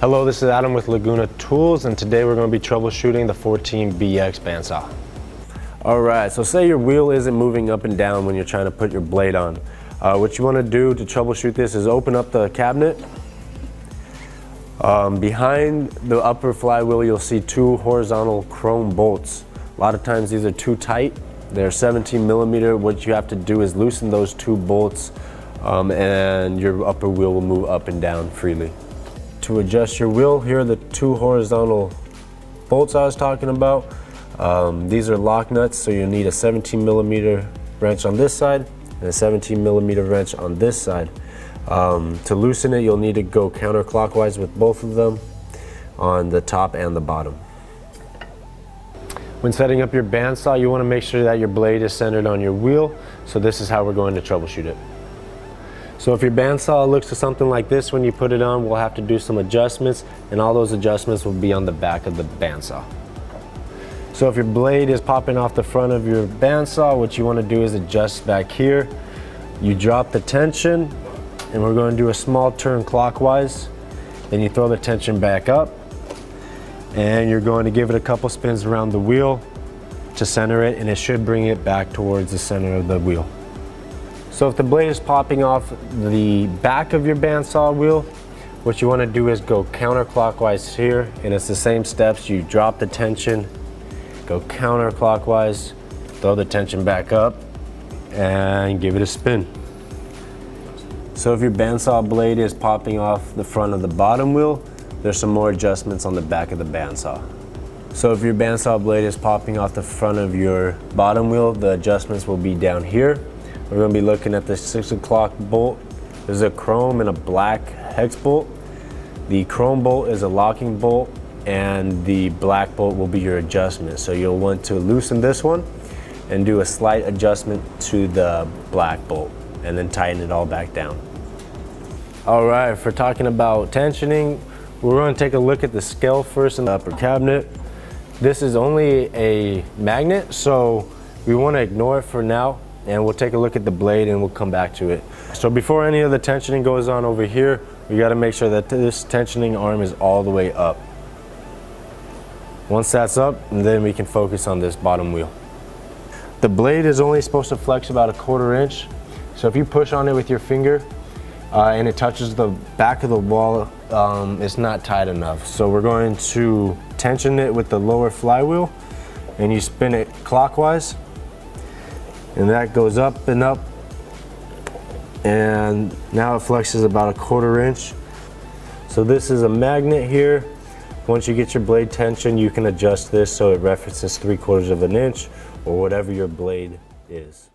Hello, this is Adam with Laguna Tools, and today we're going to be troubleshooting the 14BX bandsaw. Alright, so say your wheel isn't moving up and down when you're trying to put your blade on. What you want to do to troubleshoot this is open up the cabinet. Behind the upper flywheel you'll see two horizontal chrome bolts. A lot of times these are too tight. They're 17 millimeter. What you have to do is loosen those two bolts and your upper wheel will move up and down freely. To adjust your wheel, here are the two horizontal bolts I was talking about. These are lock nuts, so you'll need a 17 millimeter wrench on this side and a 17 millimeter wrench on this side. To loosen it, you'll need to go counterclockwise with both of them on the top and the bottom. When setting up your bandsaw, you want to make sure that your blade is centered on your wheel, so this is how we're going to troubleshoot it. So if your bandsaw looks something like this when you put it on, we'll have to do some adjustments, and all those adjustments will be on the back of the bandsaw. So if your blade is popping off the front of your bandsaw, what you want to do is adjust back here. You drop the tension, and we're going to do a small turn clockwise. Then you throw the tension back up, and you're going to give it a couple spins around the wheel to center it, and it should bring it back towards the center of the wheel. So if the blade is popping off the back of your bandsaw wheel, what you want to do is go counterclockwise here, and it's the same steps. You drop the tension, go counterclockwise, throw the tension back up, and give it a spin. So if your bandsaw blade is popping off the front of the bottom wheel, there's some more adjustments on the back of the bandsaw. So if your bandsaw blade is popping off the front of your bottom wheel, the adjustments will be down here. We're going to be looking at the 6 o'clock bolt. There's a chrome and a black hex bolt. The chrome bolt is a locking bolt, and the black bolt will be your adjustment. So you'll want to loosen this one and do a slight adjustment to the black bolt, and then tighten it all back down. All right, if we're talking about tensioning, we're going to take a look at the scale first in the upper cabinet. This is only a magnet, so we want to ignore it for now, and we'll take a look at the blade and we'll come back to it. So before any of the tensioning goes on over here, we got to make sure that this tensioning arm is all the way up. Once that's up, and then we can focus on this bottom wheel. The blade is only supposed to flex about 1/4 inch. So if you push on it with your finger and it touches the back of the wall, it's not tight enough. So we're going to tension it with the lower flywheel, and you spin it clockwise, and that goes up and up, and now it flexes about 1/4 inch. So this is a magnet here. Once you get your blade tension, you can adjust this so it references 3/4 of an inch or whatever your blade is.